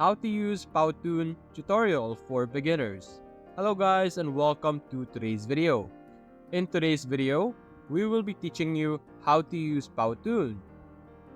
How to use Powtoon tutorial for beginners. Hello guys and welcome to today's video. In today's video, we will be teaching you how to use Powtoon.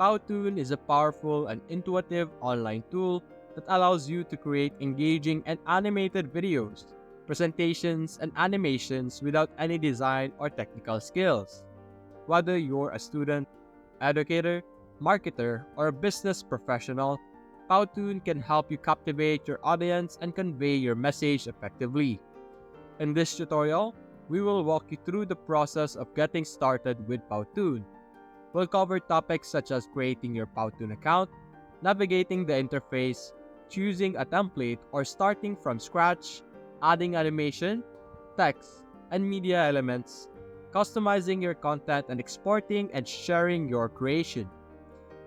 Powtoon is a powerful and intuitive online tool that allows you to create engaging and animated videos, presentations, and animations without any design or technical skills. Whether you're a student, educator, marketer, or a business professional, Powtoon can help you captivate your audience and convey your message effectively. In this tutorial, we will walk you through the process of getting started with Powtoon. We'll cover topics such as creating your Powtoon account, navigating the interface, choosing a template or starting from scratch, adding animation, text, and media elements, customizing your content and exporting and sharing your creation.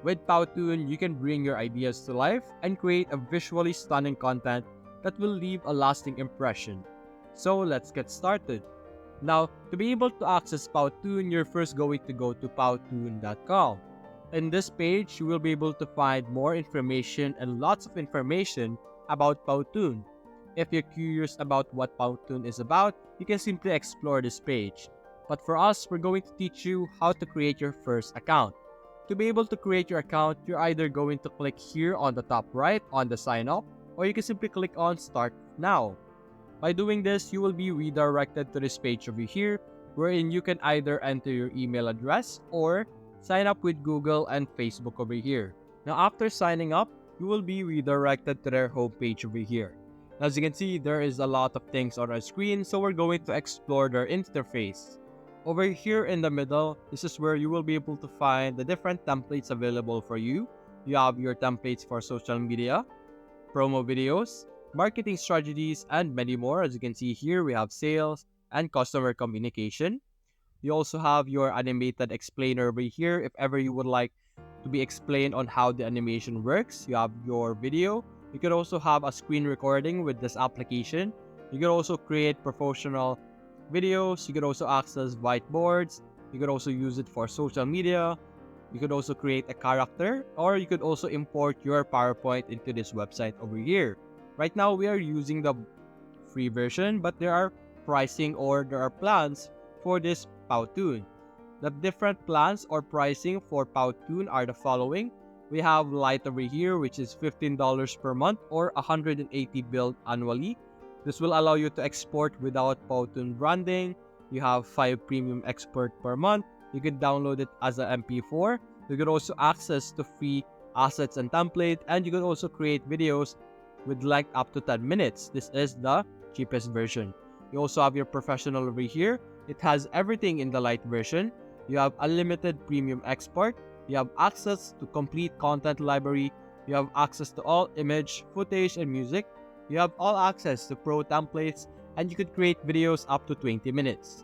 With Powtoon, you can bring your ideas to life and create a visually stunning content that will leave a lasting impression. So let's get started. Now, to be able to access Powtoon, you're first going to go to powtoon.com. In this page, you will be able to find more information and lots of information about Powtoon. If you're curious about what Powtoon is about, you can simply explore this page. But for us, we're going to teach you how to create your first account. To be able to create your account, you're either going to click here on the top right on the sign up, or you can simply click on start now. By doing this, you will be redirected to this page over here, wherein you can either enter your email address or sign up with Google and Facebook over here. Now after signing up, you will be redirected to their homepage over here. As you can see, there is a lot of things on our screen, so we're going to explore their interface. Over here in the middle, this is where you will be able to find the different templates available for you. You have your templates for social media, promo videos, marketing strategies, and many more. As you can see here, we have sales and customer communication. You also have your animated explainer over here if ever you would like to be explained on how the animation works. You have your video. You could also have a screen recording with this application. You can also create professional videos. You could also access whiteboards. You could also use it for social media. You could also create a character, or you could also import your PowerPoint into this website over here. Right now, we are using the free version, but there are pricing or there are plans for this Powtoon. The different plans or pricing for Powtoon are the following. We have Lite over here, which is $15 per month or 180 billed annually. This will allow you to export without Powtoon branding. You have 5 premium export per month. You can download it as an MP4. You can also access to free assets and template, and you can also create videos with length up to 10 minutes. This is the cheapest version. You also have your professional over here. It has everything in the light version. You have unlimited premium export. You have access to complete content library. You have access to all image, footage, and music. You have all access to pro templates, and you could create videos up to 20 minutes.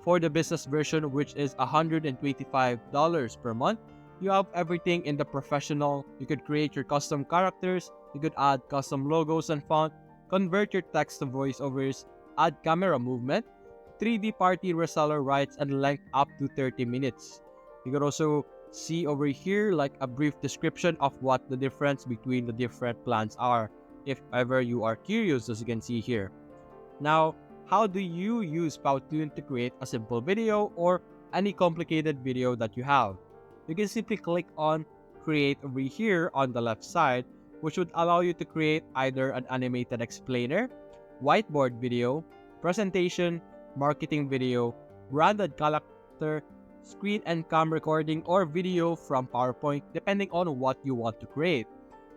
For the business version, which is $125 per month, you have everything in the professional. You could create your custom characters, you could add custom logos and font, convert your text to voiceovers, add camera movement, 3D party reseller rights, and length up to 30 minutes. You could also see over here like a brief description of what the difference between the different plans are, if ever you are curious, as you can see here. Now, how do you use Powtoon to create a simple video or any complicated video that you have? You can simply click on create over here on the left side, which would allow you to create either an animated explainer, whiteboard video, presentation, marketing video, branded character, screen and cam recording, or video from PowerPoint, depending on what you want to create.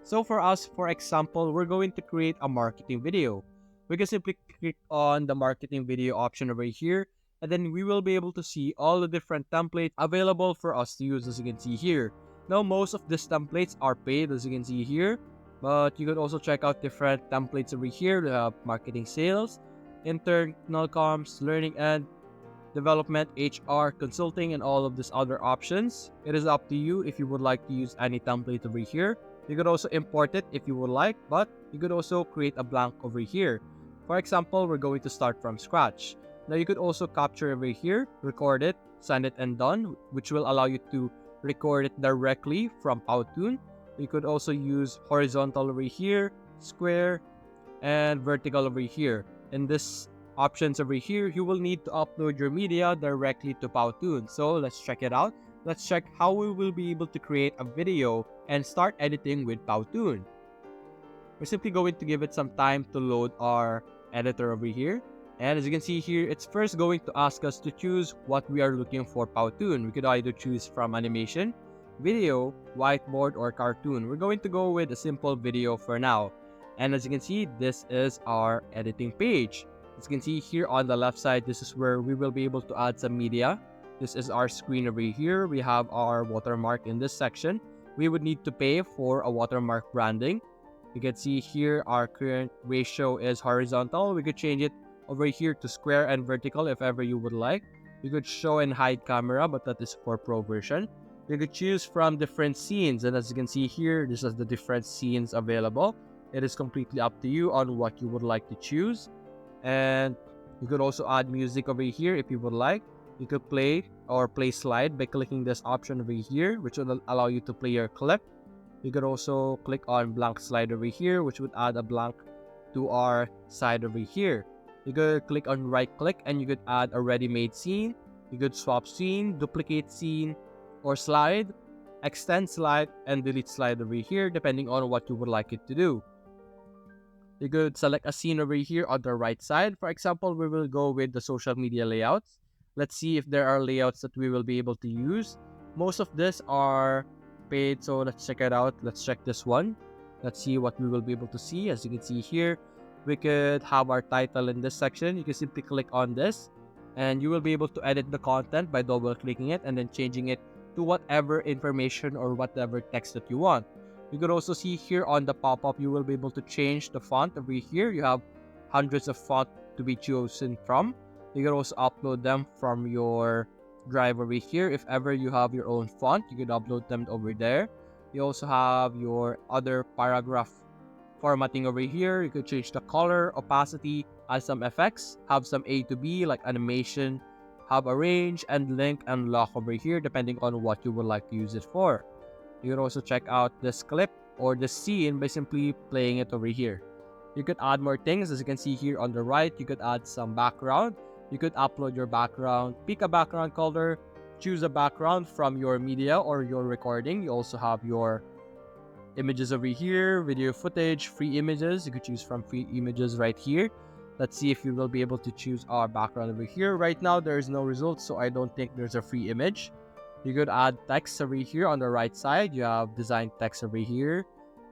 So for us, for example, we're going to create a marketing video. We can simply click on the marketing video option over here, and then we will be able to see all the different templates available for us to use, as you can see here. Now, most of these templates are paid, as you can see here, but you could also check out different templates over here. We have marketing, sales, internal comms, learning and development, HR, consulting, and all of these other options. It is up to you if you would like to use any template over here. You could also import it if you would like, but you could also create a blank over here. For example, we're going to start from scratch. Now you could also capture over here, record it, send it, and done, which will allow you to record it directly from Powtoon. You could also use horizontal over here, square, and vertical over here. In this options over here, you will need to upload your media directly to Powtoon. So let's check it out. Let's check how we will be able to create a video and start editing with Powtoon. We're simply going to give it some time to load our editor over here. And as you can see here, it's first going to ask us to choose what we are looking for Powtoon. We could either choose from animation, video, whiteboard, or cartoon. We're going to go with a simple video for now. And as you can see, this is our editing page. As you can see here on the left side, this is where we will be able to add some media. This is our screen over here. We have our watermark in this section. We would need to pay for a watermark branding. You can see here our current ratio is horizontal. We could change it over here to square and vertical if ever you would like. You could show and hide camera, but that is for pro version. You could choose from different scenes, and as you can see here, this is the different scenes available. It is completely up to you on what you would like to choose. And you could also add music over here if you would like. You could play or play slide by clicking this option over here, which will allow you to play your clip. You could also click on blank slide over here, which would add a blank to our side over here. You could click on right click and you could add a ready-made scene. You could swap scene, duplicate scene, or slide, extend slide, and delete slide over here, depending on what you would like it to do. You could select a scene over here on the right side. For example, we will go with the social media layouts. Let's see if there are layouts that we will be able to use. Most of this are paid, so let's check it out. Let's check this one. Let's see what we will be able to see. As you can see here, we could have our title in this section. You can simply click on this and you will be able to edit the content by double clicking it and then changing it to whatever information or whatever text that you want. You could also see here on the pop-up, you will be able to change the font over here. You have hundreds of font to be chosen from. You can also upload them from your drive over here. If ever you have your own font, you could upload them over there. You also have your other paragraph formatting over here. You could change the color, opacity, add some effects, have some A to B like animation, have a range, and link and lock over here depending on what you would like to use it for. You can also check out this clip or the scene by simply playing it over here. You could add more things. As you can see here on the right, you could add some background. You could upload your background, pick a background color, choose a background from your media or your recording. You also have your images over here, video footage, free images. You could choose from free images right here. Let's see if you will be able to choose our background over here. Right now, there is no result, so I don't think there's a free image. You could add text over here on the right side. You have design text over here.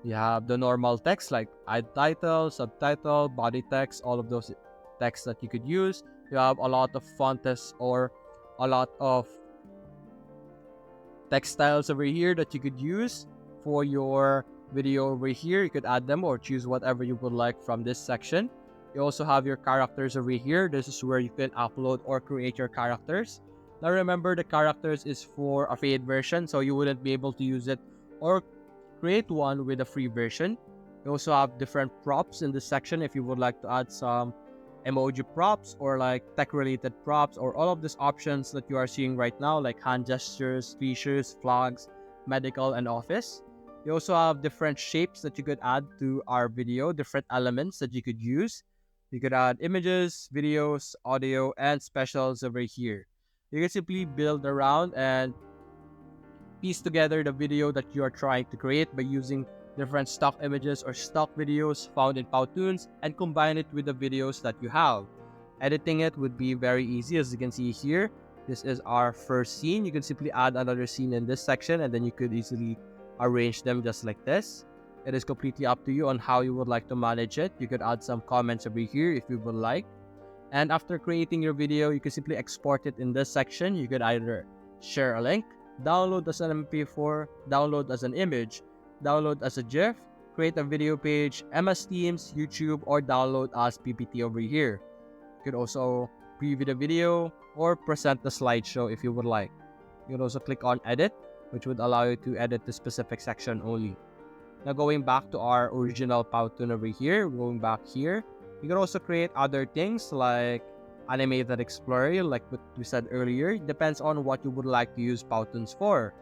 You have the normal text like add title, subtitle, body text, all of those text that you could use. You have a lot of fonts or a lot of text styles over here that you could use for your video over here. You could add them or choose whatever you would like from this section. You also have your characters over here. This is where you can upload or create your characters. Now remember, the characters is for a paid version, so you wouldn't be able to use it or create one with a free version. You also have different props in this section if you would like to add some emoji props or like tech related props or all of these options that you are seeing right now, like hand gestures, features, flags, medical, and office. You also have different shapes that you could add to our video, different elements that you could use. You could add images, videos, audio, and specials over here. You can simply build around and piece together the video that you are trying to create by using different stock images or stock videos found in Powtoons and combine it with the videos that you have. Editing it would be very easy. As you can see here, this is our first scene. You can simply add another scene in this section and then you could easily arrange them just like this. It is completely up to you on how you would like to manage it. You could add some comments over here if you would like. And after creating your video, you can simply export it in this section. You could either share a link, download as an MP4, download as an image, download as a GIF, create a video page, MS Teams, YouTube, or download as PPT over here. You could also preview the video or present the slideshow if you would like. You could also click on edit, which would allow you to edit the specific section only. Now going back to our original Powtoon over here, going back here, you can also create other things like animated explorer, like what we said earlier. It depends on what you would like to use Powtoons for.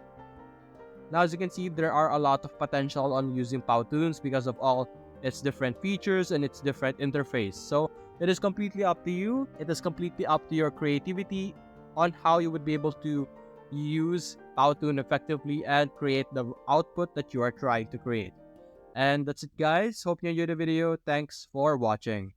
Now, as you can see, there are a lot of potential on using Powtoons because of all its different features and its different interface. So it is completely up to you. It is completely up to your creativity on how you would be able to use Powtoon effectively and create the output that you are trying to create. And that's it, guys. Hope you enjoyed the video. Thanks for watching.